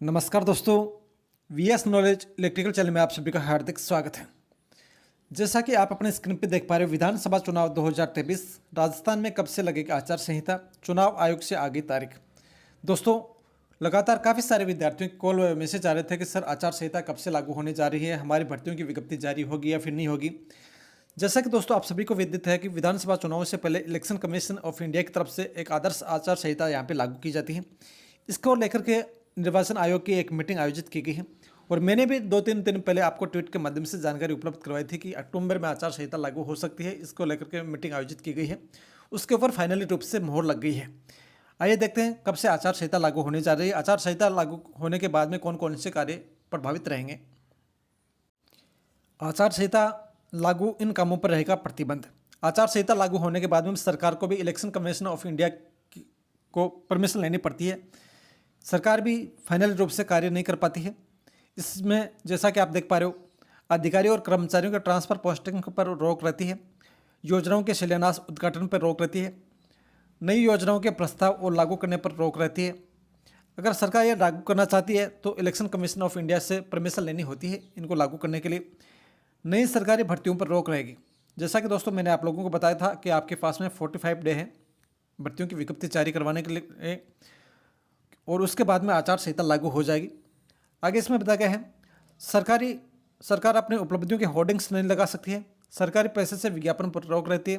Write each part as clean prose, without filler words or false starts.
नमस्कार दोस्तों, VS knowledge electrical channel में आप सभी का हार्दिक स्वागत है। जैसा कि आप अपने स्क्रीन पर देख पा रहे हो, विधानसभा चुनाव 2023 राजस्थान में कब से लगेगी आचार संहिता, चुनाव आयोग से आगे तारीख। दोस्तों, लगातार काफ़ी सारे विद्यार्थियों के कॉल मैसेज आ रहे थे कि सर आचार संहिता कब से लागू होने जा रही है, हमारी भर्तियों की विज्ञप्ति जारी होगी या फिर नहीं होगी। जैसा कि दोस्तों आप सभी को विदित है कि विधानसभा चुनाव से पहले इलेक्शन कमीशन ऑफ इंडिया की तरफ से एक आदर्श आचार संहिता यहाँ पे लागू की जाती है। इसको लेकर के निर्वाचन आयोग की एक मीटिंग आयोजित की गई है और मैंने भी 2-3 दिन पहले आपको ट्वीट के माध्यम से जानकारी उपलब्ध करवाई थी कि अक्टूबर में आचार संहिता लागू हो सकती है। इसको लेकर के मीटिंग आयोजित की गई है, उसके ऊपर फाइनली रूप से मोहर लग गई है। आइए देखते हैं कब से आचार संहिता लागू होने जा रही है, आचार संहिता लागू होने के बाद में कौन कौन से कार्य प्रभावित रहेंगे। आचार संहिता लागू इन कामों पर रहेगा प्रतिबंध। आचार संहिता लागू होने के बाद में सरकार को भी इलेक्शन कमीशन ऑफ इंडिया को परमिशन लेनी पड़ती है। सरकार भी फाइनल रूप से कार्य नहीं कर पाती है। इसमें जैसा कि आप देख पा रहे हो, अधिकारियों और कर्मचारियों के ट्रांसफर पोस्टिंग पर रोक रहती है, योजनाओं के शिलान्यास उद्घाटन पर रोक रहती है, नई योजनाओं के प्रस्ताव और लागू करने पर रोक रहती है। अगर सरकार यह लागू करना चाहती है तो इलेक्शन कमीशन ऑफ इंडिया से परमिशन लेनी होती है इनको लागू करने के लिए। नई सरकारी भर्तियों पर रोक रहेगी। जैसा कि दोस्तों मैंने आप लोगों को बताया था कि आपके पास में 45 डे है भर्तियों की विज्ञप्ति जारी करवाने के लिए और उसके बाद में आचार संहिता लागू हो जाएगी। आगे इसमें बताया गया है, सरकार अपनी उपलब्धियों के होर्डिंग्स नहीं लगा सकती है, सरकारी पैसे से विज्ञापन पर रोक रहती है,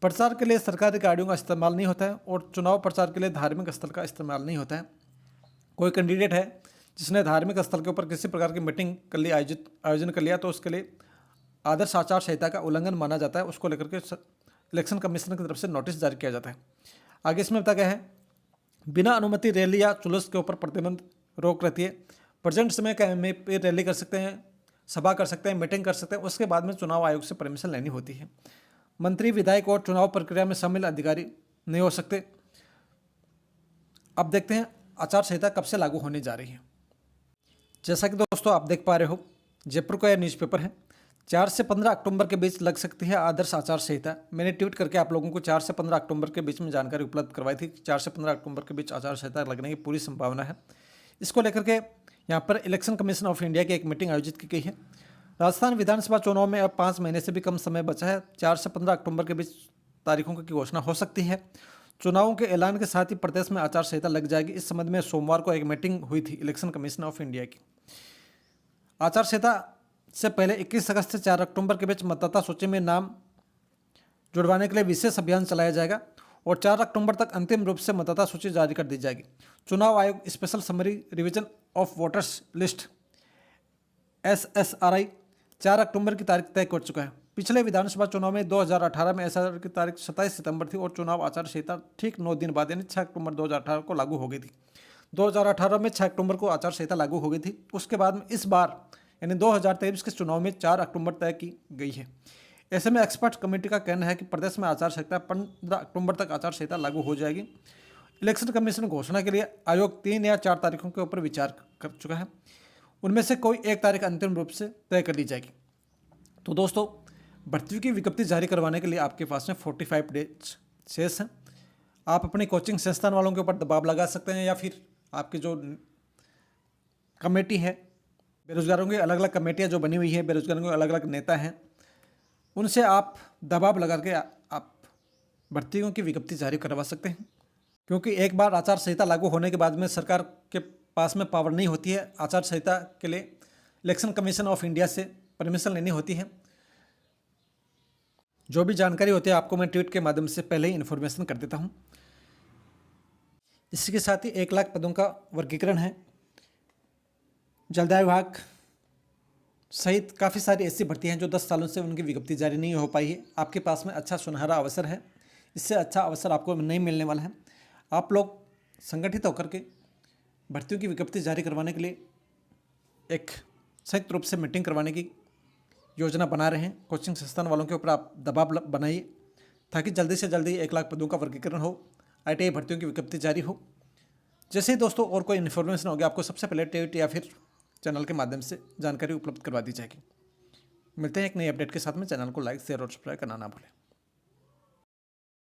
प्रचार के लिए सरकारी गाड़ियों का इस्तेमाल नहीं होता है और चुनाव प्रचार के लिए धार्मिक स्थल का इस्तेमाल नहीं होता है। कोई कैंडिडेट है जिसने धार्मिक स्थल के ऊपर किसी प्रकार की मीटिंग कर ली, आयोजन कर लिया, तो उसके लिए आदर्श आचार संहिता का उल्लंघन माना जाता है। उसको लेकर के इलेक्शन कमीशन की तरफ से नोटिस जारी किया जाता है। आगे इसमें बताया गया है, बिना अनुमति रैली या जुलूस के ऊपर प्रतिबंध रोक रहती है। प्रेजेंट समय पे रैली कर सकते हैं, सभा कर सकते हैं, मीटिंग कर सकते हैं, उसके बाद में चुनाव आयोग से परमिशन लेनी होती है। मंत्री, विधायक और चुनाव प्रक्रिया में शामिल अधिकारी नहीं हो सकते। अब देखते हैं आचार संहिता कब से लागू होने जा रही है। जैसा कि दोस्तों आप देख पा रहे हो, जयपुर का यह न्यूज़पेपर है, 4 से 15 अक्टूबर के बीच लग सकती है आदर्श आचार संहिता। मैंने ट्वीट करके आप लोगों को 4 से 15 अक्टूबर के बीच में जानकारी उपलब्ध करवाई थी। 4 से 15 अक्टूबर के बीच आचार संहिता लगने की पूरी संभावना है। इसको लेकर के यहाँ पर इलेक्शन कमीशन ऑफ इंडिया की एक मीटिंग आयोजित की गई है। राजस्थान विधानसभा चुनाव में अब 5 महीने से भी कम समय बचा है। 4 से 15 अक्टूबर के बीच तारीखों की घोषणा हो सकती है। चुनावों के ऐलान के साथ ही प्रदेश में आचार संहिता लग जाएगी। इस संबंध में सोमवार को एक मीटिंग हुई थी इलेक्शन कमीशन ऑफ इंडिया की। आचार संहिता से पहले 21 अगस्त से 4 अक्टूबर के बीच मतदाता सूची में नाम जुड़वाने के लिए विशेष अभियान चलाया जाएगा और 4 अक्टूबर तक अंतिम रूप से मतदाता सूची जारी कर दी जाएगी। चुनाव आयोग special summary revision of voters list SSRI 4 अक्टूबर की तारीख तय कर चुका है। पिछले विधानसभा चुनाव में 2018 में SSRI की तारीख 27 सितंबर थी और चुनाव आचार संहिता ठीक 9 दिन बाद यानी 6 अक्टूबर 2018 को लागू हो गई थी। 2018 में 6 अक्टूबर को आचार संहिता लागू हो गई थी। उसके बाद में इस बार यानी 2023 के चुनाव में 4 अक्टूबर तय की गई है। ऐसे में एक्सपर्ट कमेटी का कहना है कि प्रदेश में आचार संहिता 15 अक्टूबर तक आचार संहिता लागू हो जाएगी। इलेक्शन कमीशन घोषणा के लिए आयोग 3 या 4 तारीखों के ऊपर विचार कर चुका है। उनमें से कोई एक तारीख अंतिम रूप से तय कर ली जाएगी। तो दोस्तों, भर्तियों की विज्ञप्ति जारी करवाने के लिए आपके पास में 45 डेज शेष हैं। आप अपनी कोचिंग संस्थान वालों के ऊपर दबाव लगा सकते हैं या फिर आपकी जो कमेटी है, बेरोजगारों की अलग अलग कमेटियां जो बनी हुई है, बेरोजगारों के अलग अलग नेता हैं, उनसे आप दबाव लगा के आप भर्तियों की विज्ञप्ति जारी करवा सकते हैं। क्योंकि एक बार आचार संहिता लागू होने के बाद में सरकार के पास में पावर नहीं होती है। आचार संहिता के लिए इलेक्शन कमीशन ऑफ इंडिया से परमिशन लेनी होती है। जो भी जानकारी होती है आपको मैं ट्वीट के माध्यम से पहले ही इन्फॉर्मेशन कर देता हूँ। इसके साथ ही 1 लाख पदों का वर्गीकरण है। जलदाय विभाग सहित काफ़ी सारी ऐसी भर्तियां हैं जो 10 सालों से उनकी विज्ञप्ति जारी नहीं हो पाई है। आपके पास में अच्छा सुनहरा अवसर है, इससे अच्छा अवसर आपको नहीं मिलने वाला है। आप लोग संगठित होकर के भर्तियों की विज्ञप्ति जारी करवाने के लिए एक संयुक्त रूप से मीटिंग करवाने की योजना बना रहे हैं। कोचिंग संस्थान वालों के ऊपर आप दबाव बनाइए ताकि जल्दी से जल्दी 1 लाख पदों का वर्गीकरण हो, ITI भर्तियों की विज्ञप्ति जारी हो। जैसे ही दोस्तों और कोई इन्फॉर्मेशन होगी आपको सबसे पहले ट्वीट या फिर चैनल के माध्यम से जानकारी उपलब्ध करवा दी जाएगी। मिलते हैं एक नई अपडेट के साथ में। चैनल को लाइक, शेयर और सब्सक्राइब करना ना भूलें।